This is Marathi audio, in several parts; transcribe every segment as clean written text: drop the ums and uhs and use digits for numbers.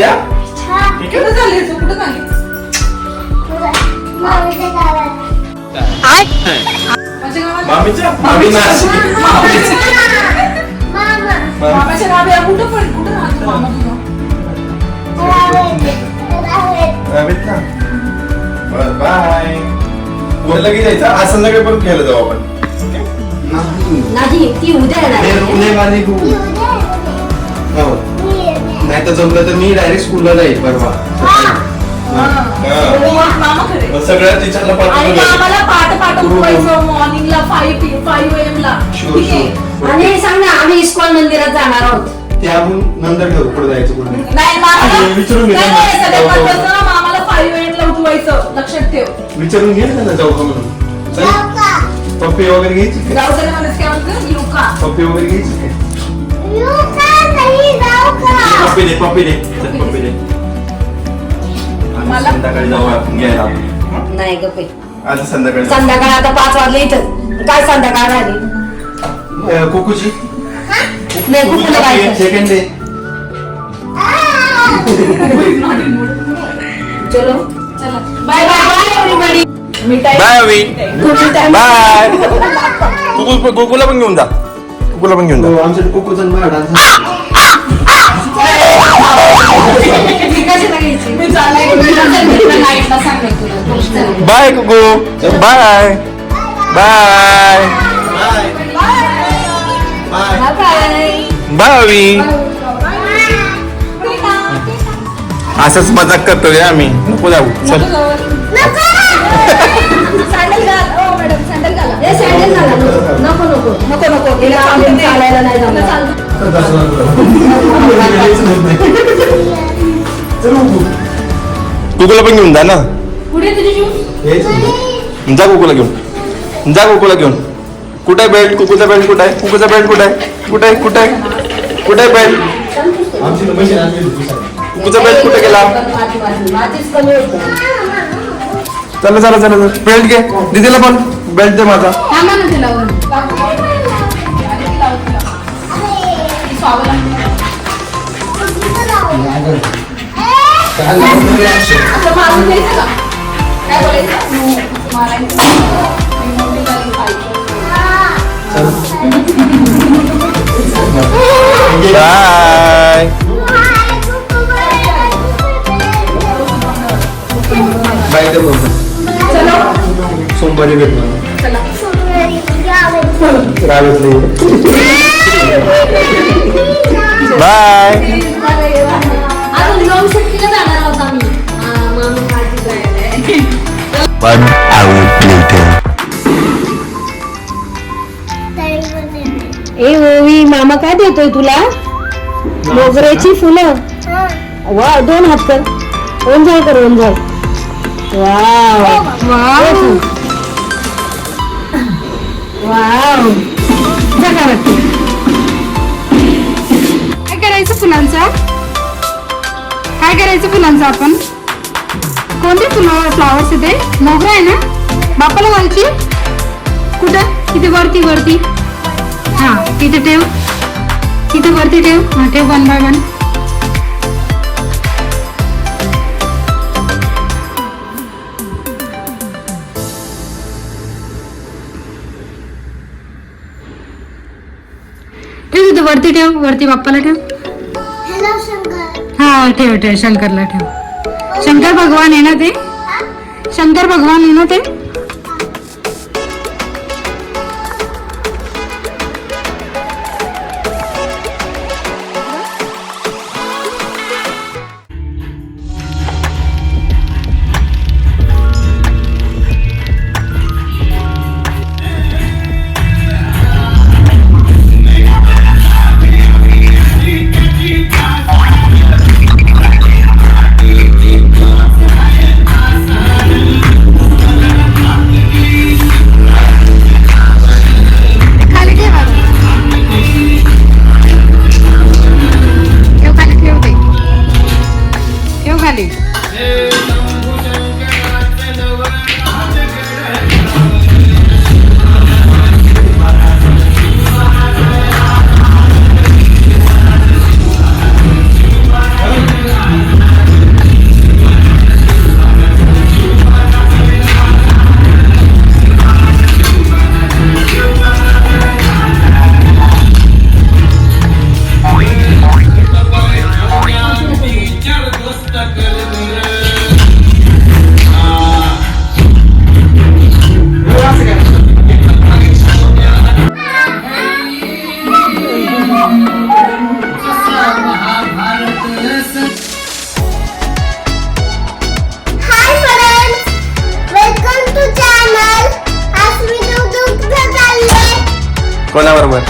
उद्या ठीक आहे. कुठं चालली तू? कुठं चालली? माझ्या गावाला? मामीच्या मामी नाशिक. मामाच्या गावी आहे. कुठं राहतो मामा तुझा? रावेत ना. बरं, बाय. उद्या लगेच जायचं. आज संध्याकाळी पण खेळायला जाऊ आपण. नाही ती उद्या येणार आहे. हो नाही तर जमलं तर मी डायरेक्ट स्कूलला जाईल परवा. मामा खरे. मग सगळ्या टीचरला आणि पाठवून आम्हाला पाठ उठवायचं मॉर्निंगला 5 AM ला. ठीक आहे. आणि सांग ना आम्ही इस्कॉन मंदिरात जाणार आहोत. त्याहून नंतर ठेवू पुढे जायचं कुठे. नाही मामाला विचारून घे. नाही, नाही, सगळ्यात महत्त्वाचं ना, मामाला 5 AM ला उठवायचं. लक्षात ठेव. विचारून घे ना जाऊ का म्हणून. चल. पप्पी वगैरे घ्यायची काय? जाऊ दे म्हणत काय म्हणतो युका. पप्पी वगैरे घ्यायची काय? पप्पी दे पप्पी दे चल, पप्पी दे. आज संध्याकाळी जाऊ आपण घ्यायला. नाही गप्पे आज संध्याकाळी जाऊ. संध्याकाळ आता 5 वाजले इथं काय संध्याकाळ राहिली. कोकोची नाही कुठलं जायचं. Second day. चलो चला बाय बाय एव्हरीबॉडी. मिठाई. बाय अवी. मिठाई. बाय. गोकुला पण घेऊन जा. गोकुला पण घेऊन जा. आमच्या कोकोचा डान्स. मी चालले नाईटला सांगते तुला. बाय कुकू. बाय बाय बाय अवी. असंच मजाक करतोय आम्ही. नको जाऊ चल. सँडल घाल. ओ मॅडम सँडल घाला. ए सँडल घाला. नको नको नको नको तिला चालायला नाही जमणार. कुकूला पण घेऊन जा ना. पुढे तुझी शूज. जा कुकूला घेऊन. जा कुकूला घेऊन. कुठे बेल्ट? कुकूचा बेल्ट कुठे आहे? कुकूचा बेल्ट कुठे आहे? कुठे आहे? कुठे आहे? कुठे आहे बेल्ट? आमची मशीन आणली होती. कुकूचा बेल्ट कुठे गेला? माझीच कमी होतं. चला चला चला बेल्ट घे. दीदीला पण बेल्ट दे माझा. थांबा ना तिला वर. असं मारून द्यायचं का? काय बोलायचं? मारायचं. मोठी झाली पाहिजे. बाय. बाय ते बोलतो. चलो सोमवारी भेटणार. चला. रावेतले. बाय. अजून 9:30 ला जाणार आहोत आम्ही. मामी पार्टी करायला. 1 hour later. ए ओवी मामा काय देतोय तुला? मोगऱ्याची फुलं. वा 2 हात कर. ओंझाळ कर ओंझाळ. Wow wow wow. काय करायचं फुलांचा? काय करायचं फुलांचं आपण? कोणते फ्लावर्स इथे? मोगरा आहे ना? बापाला घालची? कुठं? इथे वरती. हा तिथे ठेव. तिथे वरती ठेव. हा ठेव 1 by 1. ठेव तिथे वरती ठेव. वरती बाप्पाला ठेव. हा ठेव शंकरला ठेव. शंकर भगवान आहे ना ते? शंकर भगवान आहे ना ते? कोणाबरोबर?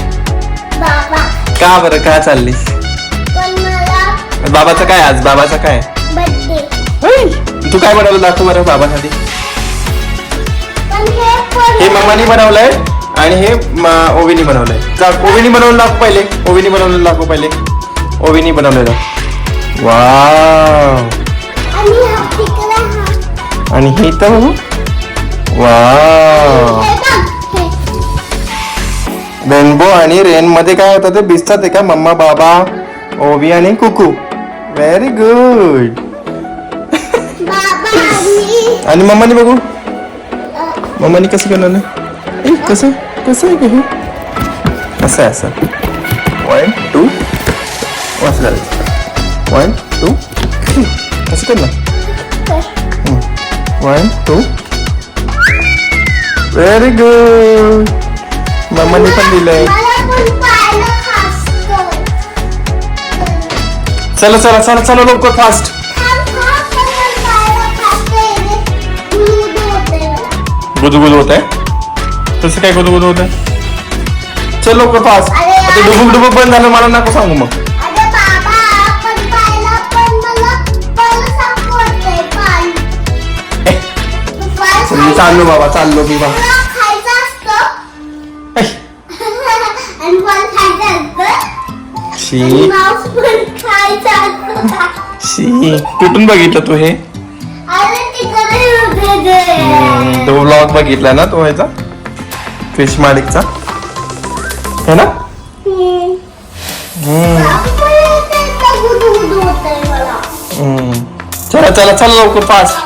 बाबा का बरं का चाललीस? पण मला बाबाचं काय आज? बाबाचं काय? बर्थडे तू काय बनवलं दाखव बरं बाबासाठी. पण हे मम्मानी बनवलंय आणि हे ओवीनी बनवलंय. ओवीनी बनवलं दाखव पहिले. ओवीनी बनवलेलं दाखव पहिले. ओवीनी बनवलेलं. वाव. आणि हा तिकडे हा आणि हे तर बघू. वाव. हे बघ हे रेनबो आणि रेन मध्ये काय होतं ते दिसतात आहे का? मम्मा, बाबा, ओवी आणि कुकू. Very good. बाबा आणि मम्मानी बघू. मम्मानी कसं बनवलं? कसं कसं आहे का हे? असं आहे असं. 1 2 असं करायचं. 1 2 असं कर ना. 1 2 व्हेरी गुड. मम्मानी पण दिलंय. मला पण पाहिलं खास कर चला चला चला चला लवकर फास्ट. गुदगुद होत आहे. तसं काय गुदगुद होत आहे? चल लवकर फास्ट. आता डुबुक डुबुक बंद झालं मला नको सांगू मग. मी चाललो बाबा चाललो मी बाबा. शी शी कुठून बघितलं तू हे? तो व्लॉग बघितला ना तो ह्याचा फिश माडिकचा है ना? चला चला चला लवकर फास्ट.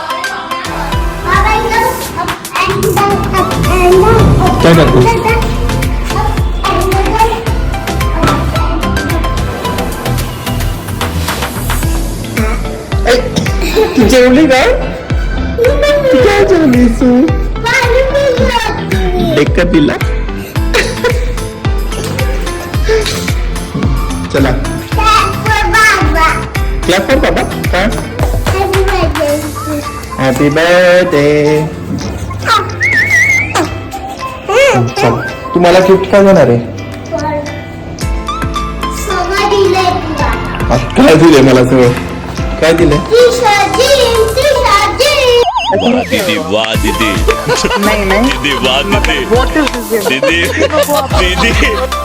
काय करतो? तू जेवली का? तू काय जेवलीस तू? डेक्कर दिला. चला क्लॅप कर बाबा. काय? Happy birthday. चल तू मला गिफ्ट काय देणार आहे? काय दिलंय मला सगळं? काय दिलंय? दीदी वाह दीदी दीदी वाह दीदी दीदी दीदी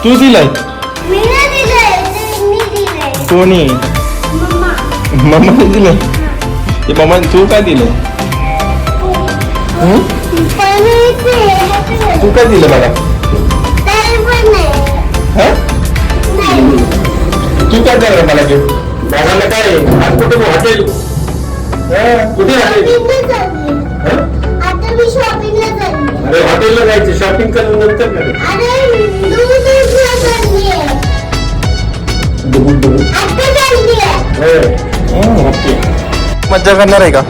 तू दिलंय? कोणी? मम्माने दिलंय. ते मम्मा तू काय दिलंय? तू काय दिलं मला? हा? तू काय देणार मला गिफ्ट? बाबाला काय? आज कुठे हॉटेल? कुठे हॉटेल? आता मी शॉपिंगला चालली. अरे हॉटेलला जायचं शॉपिंग करून नंतर ना. अरे दूधला चालली आहे. आता चालली आहे. ओके. मज्जा करणार आहे का?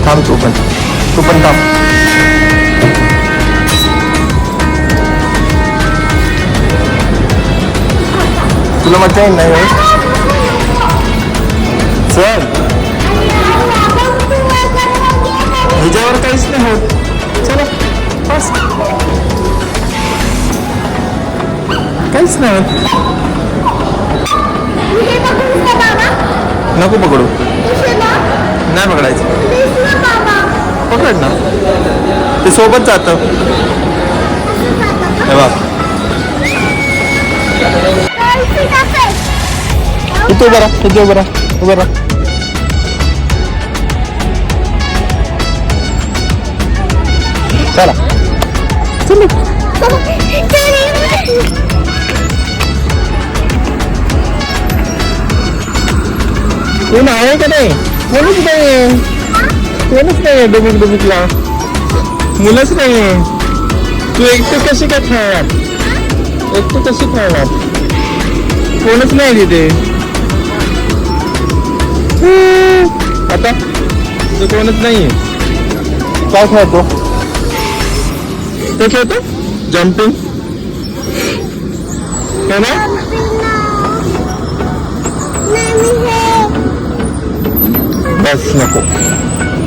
थांब तू पण थांब. तुला मज्जा येईल नाही? चल ह्याच्यावर काहीच नाही होत. चला बस. काहीच नाही होत. नको पकडू. नाही पकडायचं. पकड ना. ते सोबत जातं. हे बघ इथे उभं राहा. इथे उभं राहा. उभं राहा. चला चलो. कोण आहे का नाही? कोणच नाही. कोणच नाही डुबुक डुबुकला. मुलंच नाही. तू एकटं कशी काय खेळणार? एकटं कशी खेळणार? कोणच नाही तिथे. आता तुझं कोणच नाहीये. काय खेळतो? ते खेळतो जम्पिंग है ना? नाही मी बस नको.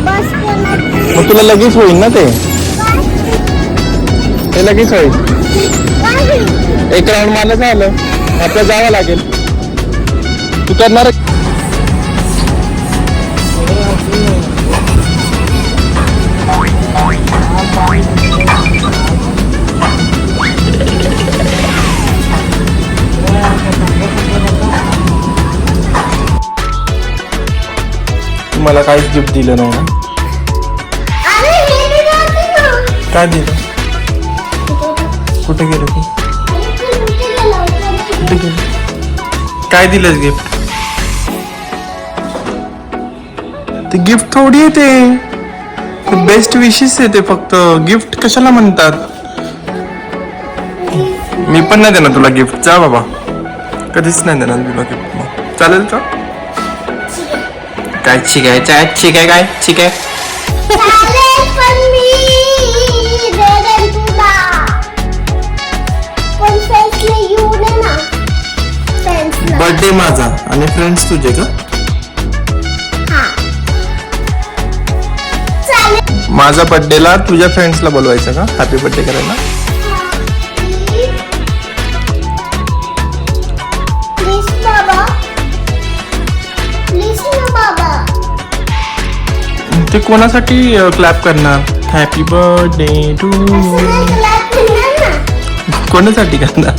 बस कोणाची? मग तुला लगेच होईल ना ते लगेच होईल. काय? एक राऊंड मला झालं आपलं जावं लागेल. तू करणार मला काहीच गिफ्ट दिलं नाही ना. अरे हे दिलं होतं ना. काय दिलं? कुठे गेलं तू? कुठे गेलं? काय दिलंस गिफ्ट? ते गिफ्ट थोडी आहे ते बेस्ट विशेस आहे ते. फक्त गिफ्ट कशाला म्हणतात? मी पण नाही देणार तुला गिफ्ट. जा बाबा कधीच नाही देणार तुला गिफ्ट. मग चालेल का? काय ठीक आहे ठीक आहे काय ठीक आहे. चालेल, पण मी देईन तुला. पण फ्रेंड्सला येऊ दे ना. फ्रेंड्सला. बर्थडे माझा आणि फ्रेंड्स तुझे का? हा. चालेल. माझ्या बर्थडेला तुझ्या फ्रेंड्सला बोलवायचं का हॅपी बर्थडे करायला? प्लीज बाबा. प्लीज ना बाबा. ते कोणासाठी क्लॅप करणार? हॅपी बर्थडे टू असं नाही clap करणार ना. कोणासाठी करणार?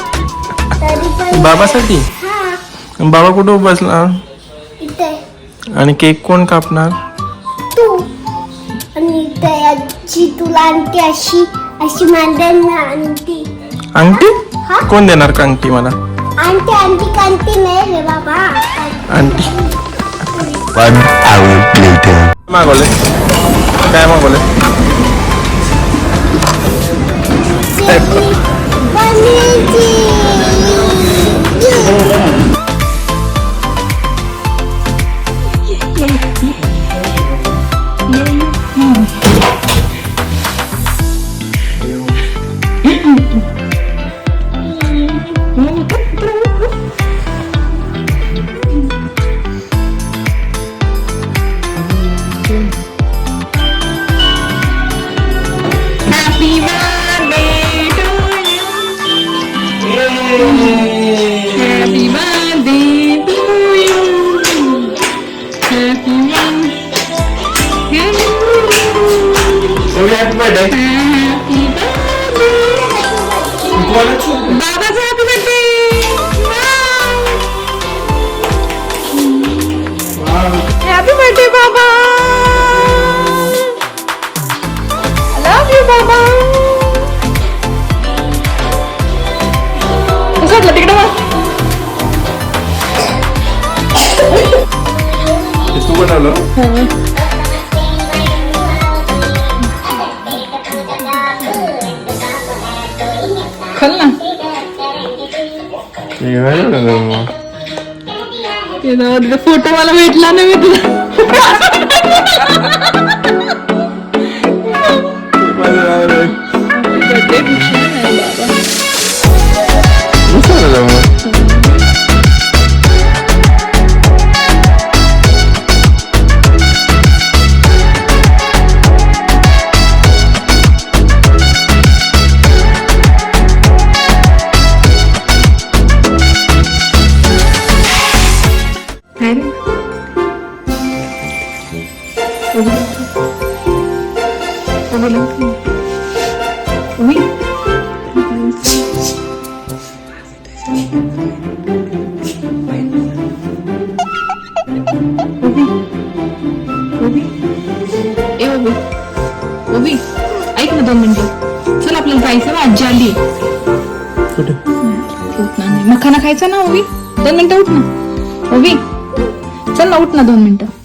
तरी पण. बाबासाठी. हा. बाबा कुठं बसणार? इथे. आणि केक कोण कापणार? तू. आणि त्याची तुला आणखी अशी अशी मांडर ना आणखी. अंगठी? हा? कोण देणार का अंगठी मला? आणखी आणखी कांती नाही रे बाबा. अंगठी. मागवले काय मागवले? Happy birthday to you. Happy बाबाचा happy birthday. Happy birthday baba. Love you बाबा. कसं वाटलं तिकडे मग? तू बनवलं? खल ना. फोटो मला भेटला नाही मी तुला. ओबी ऐक ना 2 मिनिटं. चल आपल्याला जायचं ना. आजी आली. कुठे? उठ ना. मखाना खायचा ना ओबी. 2 मिनिटं उठ ना ओबी. चल ना उठ ना 2 मिनिटं.